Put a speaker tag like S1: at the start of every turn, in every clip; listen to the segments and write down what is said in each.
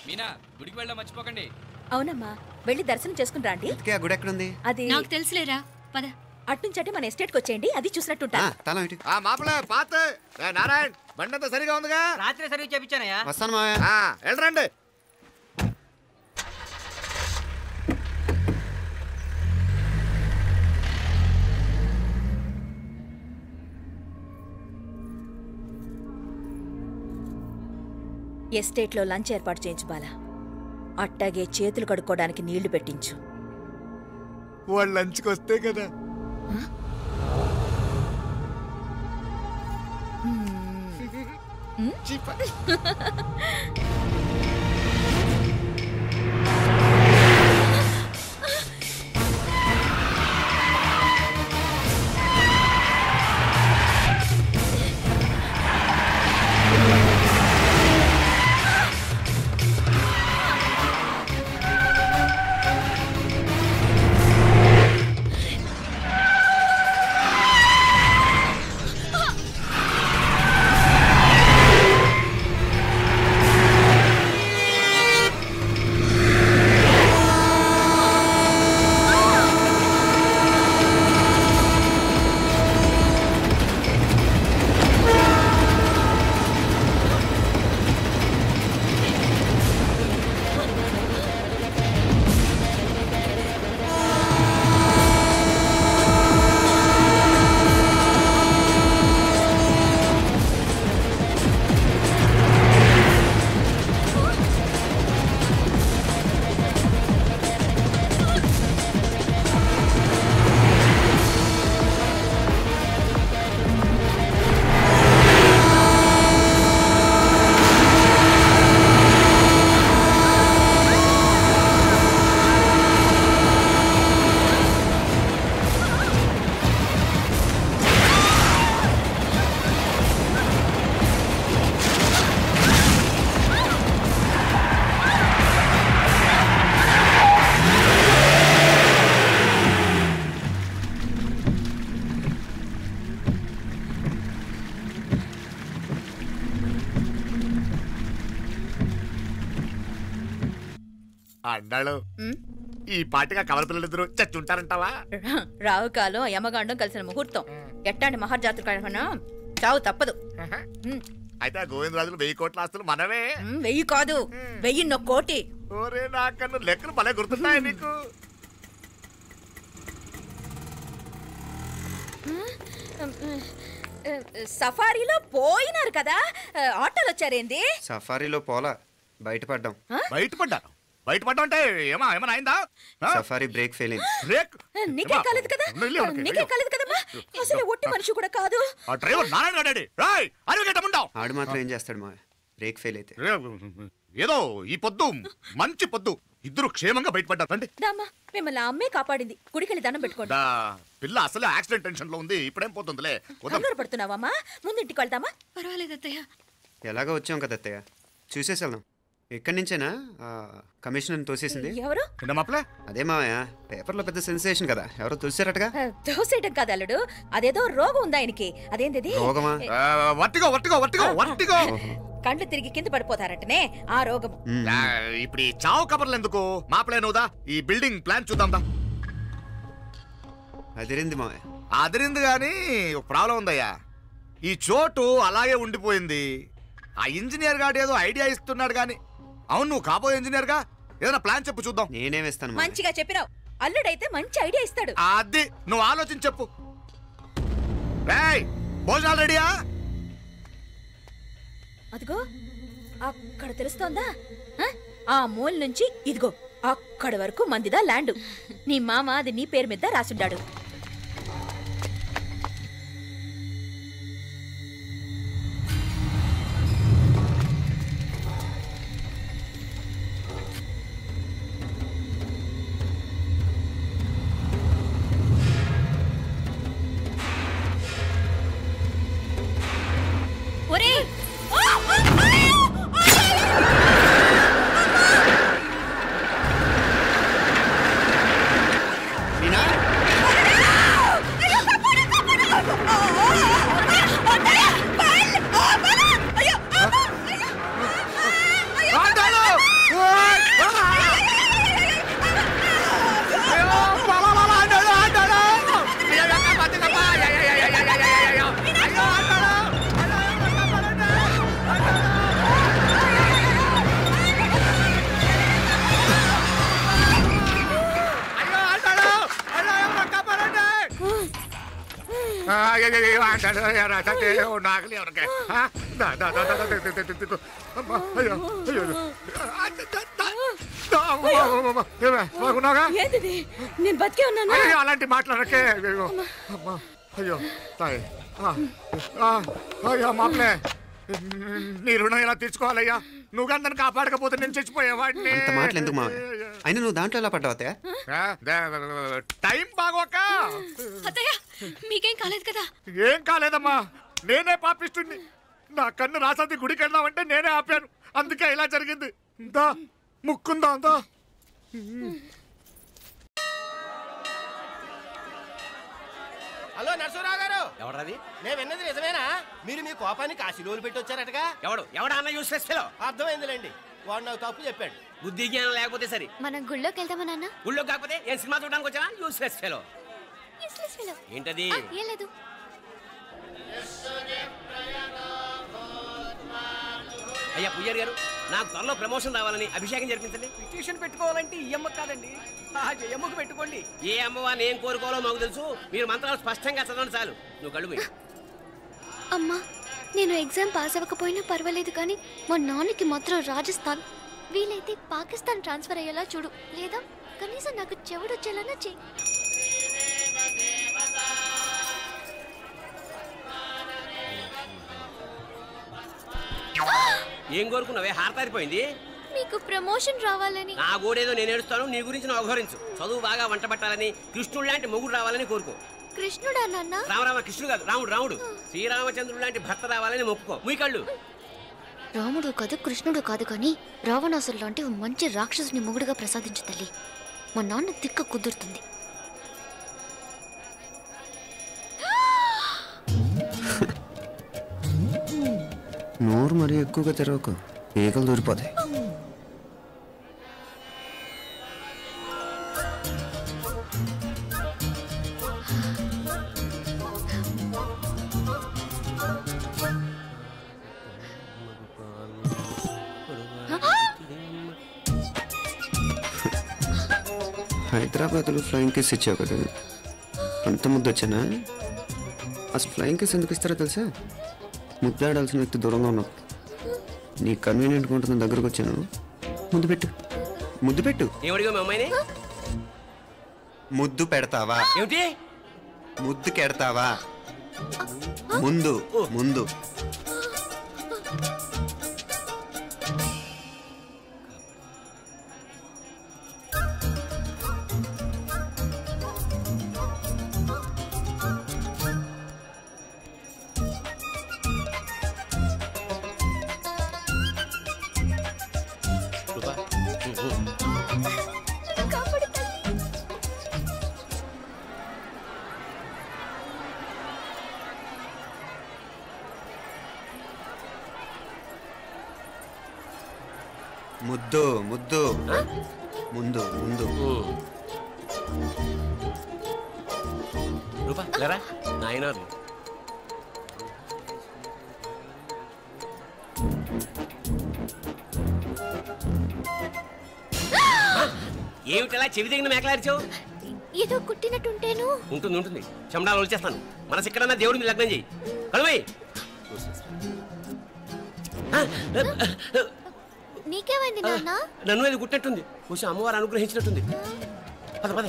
S1: మీనా గుడికి వెళ్ళా మర్చిపోకండి.
S2: అవునమ్మా, వెళ్ళి దర్శనం చేసుకుని రండి.
S3: ఆ గుడి ఎక్కడుంది?
S2: అది
S4: నాకు తెలుసులేరా, పద.
S2: అట్నుంచంటే మన ఎస్టేట్కి వచ్చేయండి, అది చూసినట్టుంటా.
S5: నారాయణ బండంతా సరిగా ఉందిగా?
S6: రాత్రి సర్వీస్ చేయించానయ్యా.
S3: వస్తాను మావయ్య.
S5: వెళ్ళరండి.
S2: ఎస్టేట్లో లంచ్ ఏర్పాటు చేయించు బాలా. అట్టాగే చేతులు కడుక్కోవడానికి నీళ్లు పెట్టించు.
S5: వాళ్ళు లంచ్కి వస్తే కదా. అన్నాడు ఈ పాటిగా కవల పిల్లలిద్దరు చచ్చుంటారంటావా?
S2: రావు కాలం యమగాండం కలిసిన ముహూర్తం. ఎట్టాంటి మహర్జాతృ చావు తప్పదు.
S5: అయితే ఆ గోవిందరాజులు 1000 కోట్ల ఆస్తులు మనమే.
S2: 1000 కాదు, 1001 కోటి.
S5: ఓరే నాకన్ను లెక్కలు భలే గుర్తున్నాయి నీకు.
S2: సఫారీలో పోయినారు కదా, ఆటోలు వచ్చారేంది?
S3: సఫారీలో పోలా, బయటపడ్డాం.
S5: బయటపడ్డా అంటే ఏమైనా అయిందా?
S3: సఫారీ బ్రేక్ ఫెయిల్ అయింది.
S5: బ్రేక్
S2: నీకే కాలేదు కదా? నీకే కాలేదు కదమ్మా? అసలు ఒట్టి మనిషి కూడా కాదు.
S5: ఆ డ్రైవర్ నారాయణ గాడి రాయ్ అరగటముండావు.
S3: ఆడు మాత్రం ఏం చేస్తాడు మా బ్రేక్ ఫెయిల్ అయితే?
S5: ఏదో ఈ పొద్దు మంచి పొద్దు, ఇద్దరు క్షేమంగా బయటపడ్డారండి.
S2: దామా మిమ్మల్ని అమ్మే కాపాడింది. గుడికెళ్ళి దండం పెట్టుకోండి.
S5: పిల్ల అసలు యాక్సిడెంట్ టెన్షన్ లో ఉంది, ఇప్పుడేం పోతుందిలే.
S2: కంగారు పడుతున్నావమ్మా? ముందు ఇంటికి వెళ్తామా?
S4: పర్వాలేదు అత్తయ్య.
S3: ఎలాగో వచ్చాం కదా అత్తయ్య, చూసేసి వెళ్దాం. ఎక్కడి నుంచేనా కమిషనర్ తోసేసింది?
S2: ఎవరు?
S3: అదే మావయ్య, పేపర్లో పెద్ద సెన్సేషన్ కదా, ఎవరో తోసేరటగా.
S2: తోసేయటం కాదు అల్లుడు, అదేదో రోగం ఉందా ఆయనకి. అదేంటిది?
S3: రోగమా?
S2: కండ్లు తిరిగి కింద పడిపోతారంటనే ఆ రోగం.
S5: ఇప్పుడు ఈ చావు కబర్లు ఎందుకు? మాపలే నువ్వుదా, ఈ బిల్డింగ్ ప్లాన్ చూద్దాందా.
S3: అదిరింది మావయ్య.
S5: అదిరింది గాని ఒక ప్రాబ్లం ఉందయ్యా. ఈ చోటు అలాగే ఉండిపోయింది. ఆ ఇంజనీర్ గాడు ఏదో ఐడియా ఇస్తున్నాడు గాని. అవును, నువ్వు కాబోయే ఇంజనీర్ గా ఏదైనా ప్లాన్ చెప్పు చూద్దాం.
S3: నేనేమిస్తాను?
S2: మంచిగా చెప్పినావు. అల్లుడైతే మంచి ఐడియా ఇస్తాడు.
S5: అది నువ్వు ఆలోచించి చెప్పు. భోజనాలు రెడీయా?
S2: అదిగో అక్కడ తెలుస్తోందా? ఆ మూల నుంచి ఇదిగో అక్కడ వరకు మందిదా ల్యాండ్. నీ మామ అది నీ పేరు మీద రాసుండాడు.
S3: మీనా
S5: నాకు ఎవరికే
S2: ఏంటిది? నేను బతికే ఉన్నాను.
S5: అలాంటి మాట్లాడకే. అయ్యో తాయి అయ్యో మామలే, నీ రుణం ఎలా తీర్చుకోవాలయ్యా? నువ్వు అందరిని కాపాడకపోతే నేను చచ్చిపోయేవాడిని.
S3: అంత మాటలు ఎందుకు మావయ్య? అయినా నువ్వు దాంట్లో ఎలా పడ్డావు అత్తయ్య?
S5: టైం బాగోక.
S4: అత్తయ్య మీకేం కాలేదు కదా?
S5: ఏం కాలేదమ్మా, నేనే పాపిస్తుంది. నా కన్ను రాసాది గుడికి వెళ్దామంటే నేనే ఆపాను, అందుకే ఇలా జరిగింది. దా ముక్కుందా దా.
S6: హలో నరసరావు గారు,
S1: ఎవరది?
S6: నేను విన్నది నిజమేనా? మీరు మీ కోపానికి కాశీలోలు పెట్టి వచ్చారటగా?
S1: ఎవడన్నా యూస్లెస్ ఫెలో.
S6: అర్థమైందిలేండి, వాడు నాకు తప్పు చెప్పాడు.
S1: బుద్ధి జ్ఞానం లేకపోతే సరే.
S4: మనం గుళ్ళోకి వెళ్దామా నాన్న?
S1: ఊళ్ళో కాకపోతే ఏం సినిమా చూడడానికి వచ్చావా? Useless fellow. ఏంటది?
S4: ఏం లేదు.
S1: అయ్యా పుయ్యర్ గారు, నాకు త్వరలో ప్రమోషన్ రావాలని అభిషేకం జరిపించండి.
S7: పిటిషన్ పెట్టుకోవాలంటే ఈ అమ్మ కాదండి, ఆ జయమ్మకు పెట్టుకోండి.
S1: ఏ అమ్మవారిని ఏం కోరుకోవాలో మాకు తెలుసు. మీరు మంత్రాలు స్పష్టంగా చదవండి చాలు. నువ్వు కళ్ళు పోయి.
S4: అమ్మా, నేను ఎగ్జామ్ పాస్ అవ్వకపోయినా పర్వాలేదు, కానీ మా నాన్నకి మాత్రం రాజస్థాన్, వీలైతే పాకిస్తాన్ ట్రాన్స్ఫర్ అయ్యేలా చూడు, లేదా కనీసం నాకు చెవుడొచ్చేలానా చెయ్యి.
S1: ఏం కోరుకున్నావే? హారతారిపోయింది.
S4: మీకు ప్రమోషన్ రావాలని.
S1: నా గోడేదో నేను ఏడుస్తాను, నీ గురించి నువ్వు అవహరించు. చదువు బాగా వంట పట్టాలని, కృష్ణుడు లాంటి మొగుడు రావాలని కోరుకో.
S4: కృష్ణుడా నాన్న?
S1: రామరామ కృష్ణుడు కాదు, రాముడు. రాముడు శ్రీరామచంద్రుడు లాంటి భర్త రావాలని మొక్కుకో. మీ కళ్ళు.
S4: రాముడు కాదు, కృష్ణుడు కాదు, కానీ రావణాసురు లాంటి మంచి రాక్షసుని మొగుడుగా ప్రసాదించు తల్లి. మా నాన్న తిక్క కుదురుతుంది.
S3: నోరు మరీ ఎక్కువగా తెరవకు, ఈగలు దూరిపోతాయి. హైదరాబాద్లో ఫ్లయింగ్ కేస్ ఇచ్చావు కదా, అంత ముద్దు వచ్చానా? అసలు ఫ్లయింగ్ కేస్ ఎందుకు ఇస్తారో తెలుసా? ముద్దాడాల్సిన వ్యక్తి దూరంగా ఉన్నావు. నీ కన్వీనియంట్గా ఉంటుంది, దగ్గరకు వచ్చాను. ముద్దు పెట్టు, ముద్దు పెట్టు.
S1: ఏమడిగా మీ అమ్మాయిని?
S3: ముద్దు పెడతావా?
S1: ఏమిటి?
S3: ముద్దు కెడతావా? ముందు ముందు. ముద్దు ముద్దు ముందు ముందు.
S1: రూపా లేరా నాయనారు. ఏమిటలా చెవి తగిన మేకలారిచావు?
S4: ఏదో కుట్టినట్టుంటేను.
S1: ఉంటుంది ఉంటుంది, చెమడాలు వచ్చేస్తాను. మనసు ఎక్కడన్నా దేవుడి మీద లగ్నం చేయి. కలువై.
S4: నీకేమైంది నాన్న?
S1: నన్ను అది గుట్టినట్టుంది, కొంచెం అమ్మవారు అనుగ్రహించినట్టుంది. పద పద.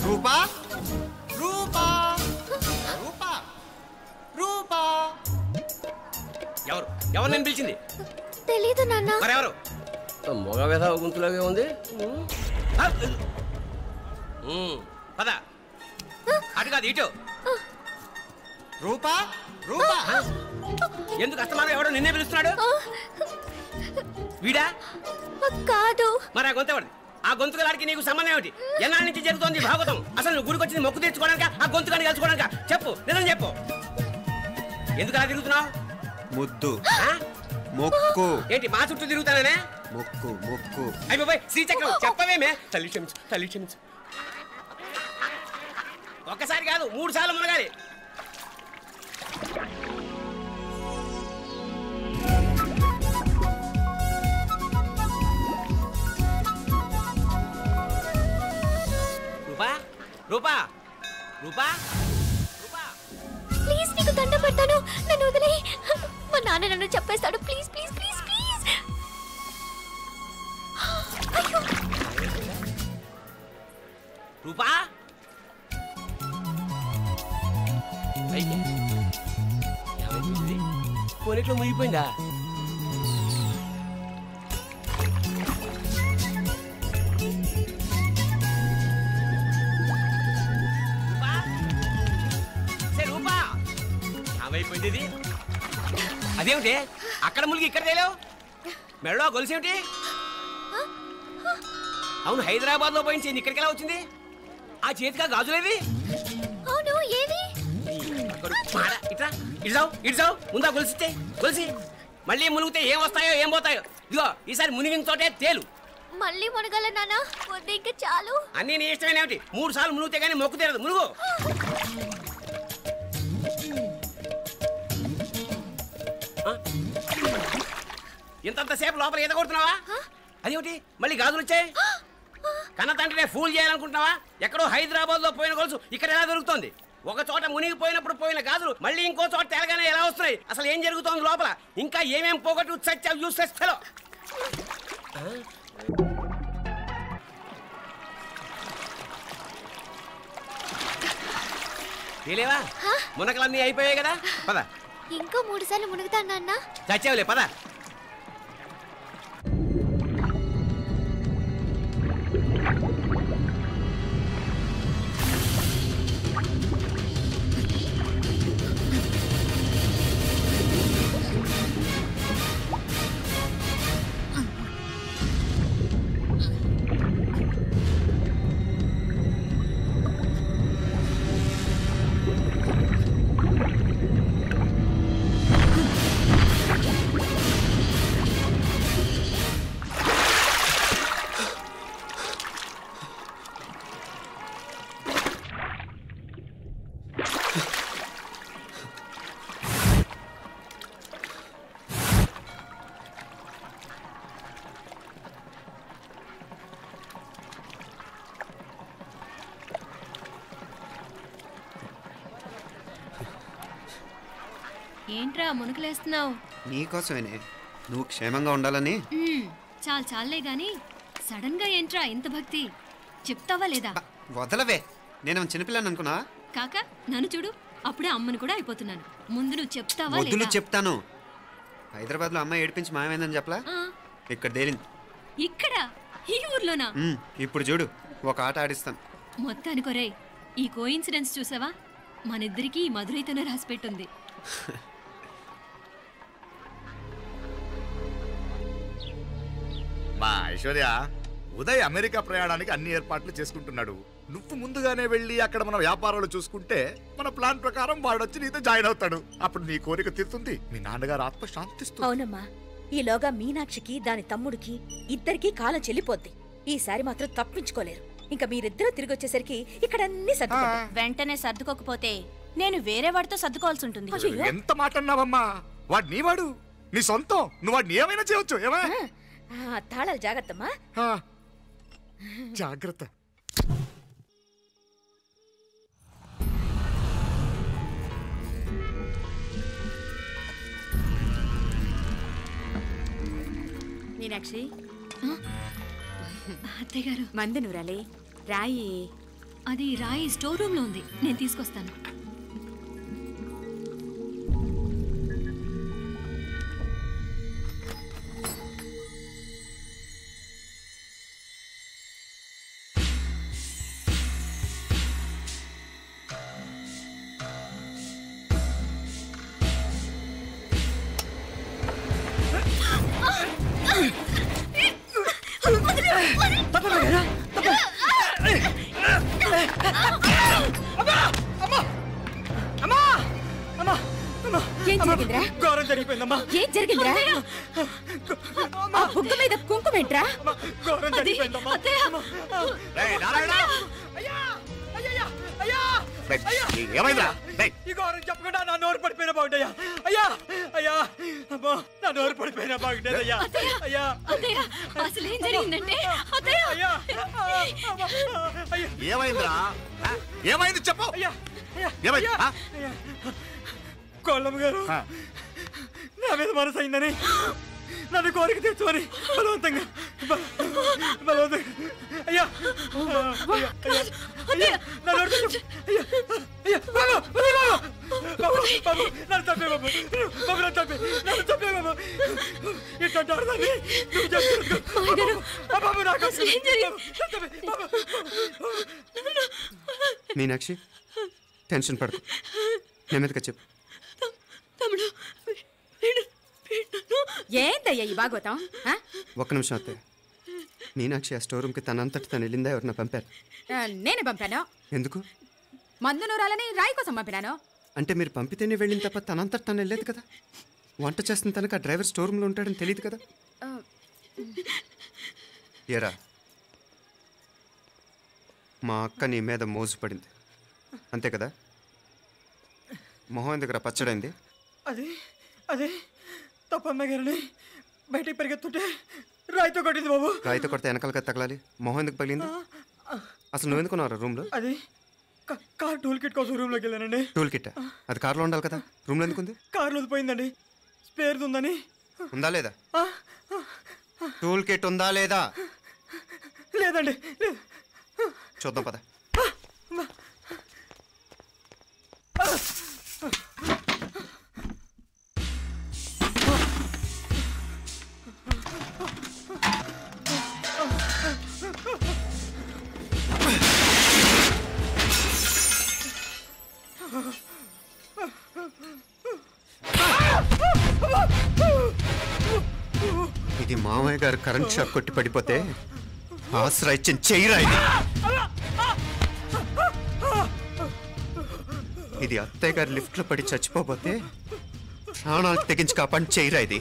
S3: రూపా రూపా రూపా రూపా.
S1: ఎవరు ఎవరు నేను పిలిచింది?
S4: తెలీదు నాన్న.
S1: మరెవరు? మగ వ్యధ గుంతులాగే ఉంది. పద. అటు కాదు ఇటు.
S3: రూపా రూపా.
S1: ఎందుకు అస్తమానం ఎవడో నిన్నే పిలుస్తున్నాడు? వీడా
S4: కాదు.
S1: మరి ఆ గొంతు ఎవరిది? ఆ గొంతుగాడికి నీకు సంబంధం ఏమిటి? ఎన్నాళ్ళ నుంచి జరుగుతోంది భాగవతం? అసలు నువ్వు గుడికి వచ్చింది మొక్కు తీర్చుకోవడానిక, ఆ గొంతుగాని కలుసుకోవడానిక? చెప్పు, నిజం చెప్పు. ఎందుకు అలా తిరుగుతున్నావు?
S3: ముద్దు మొక్కు.
S1: ఏంటి మా చుట్టూ తిరుగుతానే?
S3: మొక్కు మొక్కు.
S1: అయిపోయి శ్రీచక్రం చెప్పవేమే? తల్లి క్షమించు, తల్లి క్షమించు. ఒక్కసారి కాదు 3 సార్లు మునగాలి. రూపా రూపా రూపా
S4: ప్లీజ్ నీకు దండం పెడతాను, నన్ను వదిలే. మా నాన్న నన్ను చెప్పేస్తాడు. Please please please please. అయ్యో
S1: రూపా కొనిట్లో మునిగిపోయిందా? రూపా ఏమైపోయింది ఇది? అదేమిటి అక్కడ మునిగి ఇక్కడ తేలేవు? మెడలో గొలుసేమిటి? అవును, హైదరాబాద్ లో పోయించి ఇక్కడికి ఎలా వచ్చింది? ఆ చేతిగా గాజులేవి?
S4: అవును ఏవి?
S1: ఇట్రా ఇడ్సావు ముందా గొలిసితే గొలిసి మళ్ళీ మునిగితే ఏం వస్తాయో ఏం పోతాయో. ఇదిగో ఈసారి మునిగిన తోటే తేలు.
S4: మళ్ళీ మునగల నాన్న, వద్దు ఇంకా చాలు.
S1: అన్నీ నీ ఇష్టమేనేమిటి? 3 సార్లు మునిగితే కానీ మొక్కు తీరదు. మునుగు. ఇంతంతసేపు లోపల ఈత కొడుతున్నావా? అదేమిటి మళ్ళీ గాజులు వచ్చాయి? కన్న తండ్రినే ఫూల్ చేయాలనుకుంటున్నావా? ఎక్కడో హైదరాబాద్ లో పోయిన గొలుసు ఇక్కడ ఎలా దొరుకుతుంది? ఒక చోట మునిగిపోయినప్పుడు పోయిన గాజులు మళ్ళీ ఇంకో చోట తేలగానే ఎలా వస్తున్నాయి? అసలు ఏం జరుగుతోంది లోపల? ఇంకా ఏమేం పోగొట్టు చచ్చావు యూస్లెస్ ఫెలో. తెలియవా? మునకలన్నీ అయిపోయాయి కదా, పద.
S4: ఇంకో 3 సార్లు మునుగుతాను నాన్న.
S1: చచ్చావులే, పద.
S8: ఏంట్రా మునుకులేస్తున్నావు?
S3: నీకోసమేనే, నువ్వు క్షేమంగా ఉండాలని.
S8: చాలే గాని సడన్ గా ఏంట్రా ఇంత భక్తి? చెప్తావా లేదా?
S3: వదలవే, నేను చిన్నపిల్లని అనుకున్నా.
S8: కాక నన్ను చూడు, అప్పుడే అమ్మను కూడా అయిపోతున్నాను. ముందు నువ్వు చెప్తావా
S3: వద్దులు
S8: లేదా?
S3: చెప్తాను. హైదరాబాద్ లో అమ్మాయి ఏడిపించి మాయమైందని చెప్పలా? ఇక్కడ తేలింది.
S8: ఇక్కడ ఈ ఊర్లోనా?
S3: ఇప్పుడు చూడు, ఒక ఆట ఆడిస్తాను.
S8: మొత్తానికొరే ఈ కోయిన్సిడెన్స్ చూసావా? మనిద్దరికి ఈ మధురైతోనే రాసిపెట్టుంది.
S5: మా ఐశ్వర్య, ఉదయ్ అమెరికా ప్రయాణానికి అన్ని ఏర్పాట్లు చేసుకుంటున్నాడు. నువ్వు ముందుగానే వెళ్ళి అక్కడ మన వ్యాపారాలు చూసుకుంటే మన ప్లాన్ ప్రకారం వాడొచ్చి నీతో జాయిన్ అవుతాడు. అప్పుడు నీ కోరిక తీరుతుంది, మీ నాన్నగారు ఆత్మ శాంతిస్తుంది.
S2: అవునమ్మా, ఈలోగా మీనాక్షికి దాని తమ్ముడికి ఇద్దరికి కాలం చెల్లిపోద్ది. ఈసారి మాత్రం తప్పించుకోలేరు. ఇంకా మీరిద్దరూ తిరిగి వచ్చేసరికి ఇక్కడ అన్ని సర్దుకుంటాయి.
S9: వెంటనే సర్దుకోకపోతే నేను వేరే వాడితో సర్దుకోవాల్సి ఉంటుంది.
S5: ఎంత మాట అన్నావమ్మా? వాడు నీ వాడు, నీ సొంతం. నువ్వు వాడిని ఏమైనా చేయొచ్చు. ఏమా
S2: తాళాలు జాగ్రత్తమ్మా.
S5: జాగ్రత్త.
S9: మీనాక్షి,
S8: అత్తయ్య గారు,
S9: మందు నూరాలి. రాయి
S8: అది రాయి స్టోర్ రూమ్ లో ఉంది, నేను తీసుకొస్తాను.
S2: ఏం జరిగిందిరా? ఆ బుగ్గ మీద కుంకుమేంట్రా?
S5: ఏమైందా
S7: ఈ గౌరవం చెప్పకుండా నా నోరు పడిపోయిన బాగుంటాయా అయ్యా అయ్యా అమ్మో నా నోరు పడిపోయిన బాగుంటుంది అయ్యా అయ్యా
S8: అసలు ఏం జరిగిందంటే అత్తయ్య
S7: అయ్యా
S5: ఏమైందిరా ఏమైంది చెప్పు
S7: అయ్యా
S5: ఏమైంది
S7: కోళ్ళమ్మ గారు నా మీద మనసు అయిందని నన్ను కోరిక తెచ్చుకొని బలవంతంగా అయ్యా నన్ను తప్పే బాబు నన్ను తప్పే బాబు ఇట్లాంటి ఆడదాన్ని బాబు నాకు
S3: మీనాక్షి టెన్షన్ పడకు నెమ్మదిగా చెప్పు.
S9: ఏంటయ్యా ఈ భాగవతం
S3: ఒక్క నిమిషం అత్తయ్య. మీనాక్షి ఆ స్టోర్ రూమ్కి తనంతటి తను వెళ్ళిందా ఎవరిన పంపారు?
S9: నేనే పంపాను.
S3: ఎందుకు?
S9: మందు నూరాలని రాయి కోసం పంపినాను.
S3: అంటే మీరు పంపితేనే వెళ్ళిన తప్ప తనంతటి తను వెళ్ళలేదు కదా. వంట చేస్తున్న తనకు ఆ డ్రైవర్ స్టోర్ రూమ్లో ఉంటాడని తెలియదు కదా. ఏరా మా అక్క నీ మీద మోజు పడింది అంతే కదా. మొహం దగ్గర పచ్చడైంది.
S7: అదే తప్పమ్మ గారిని బయటికి పరిగెత్తుంటే రాయితో కొట్టింది బాబు.
S3: రాయితో కొడితే వెనకాలగా తగలాలి. మొహం ఎందుకు పగిలింది? అసలు నువ్వు ఎందుకున్నావు రూమ్లో?
S7: అది కార్ టూల్ కిట్ కోసం రూమ్లోకి వెళ్ళానండి.
S3: టూల్ కిట్ అది కార్లో ఉండాలి కదా. రూమ్లో ఎందుకుంది?
S7: కార్లో పోయిందండి. స్పేర్ ఉందని.
S3: ఉందా లేదా? టూల్ కిట్ ఉందా లేదా?
S7: లేదండి.
S3: చూద్దాం పద. ఇది మామయ్య గారు కరెంట్ షాక్ కొట్టి పడిపోతే ఆసరా ఇచ్చిన చెయ్యిరా ఇది అత్తయ్య గారు లిఫ్ట్ లో పడి చచ్చిపోతే ప్రాణాలకు తెగించి కాపాడి చెయ్యిరా ఇది.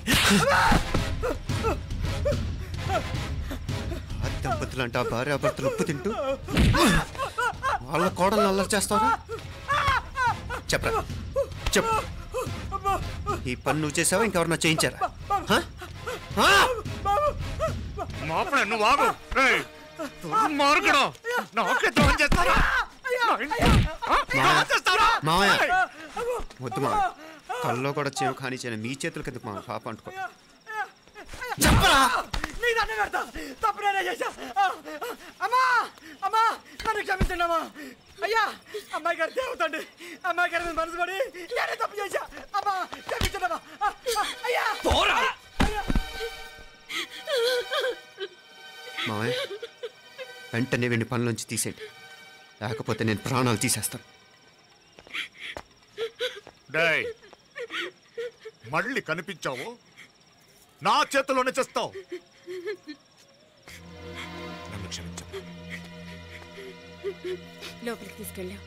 S3: ఆ దంపతులంట భార్యాభర్తలు ఉప్పు తింటూ వాళ్ళ కోడలు అల్లరి చేస్తారా? చెప్పరా చెప్పు. ఈ పని నువ్వు చేసావా ఇంకెవరన్నా చేయించారా? మావయ్య వద్దు మా కల్లో కూడా చేవు కానీ చేయను. మీ చేతుల కింద మా పాప అంటుకో. చెప్పరా
S7: తప్పునే చేశా. అమ్మా అమ్మా నన్ను క్షమించండి అమ్మా. అయ్యా అమ్మాయి గారు దేవతండి. అమ్మాయి గారి మనసు పడి నేనే తప్పు చేశా. అమ్మా క్షమించండి అమ్మా. అయ్యా
S3: మావయ్య వెంటనే వెండి పనులోంచి తీసేయండి, లేకపోతే నేను ప్రాణాలు తీసేస్తాను.
S5: మళ్ళీ కనిపించావు నా చేతిలోనే చేస్తావు. నన్ను క్షమించు.
S9: లోపలికి తీసుకెళ్ళావు.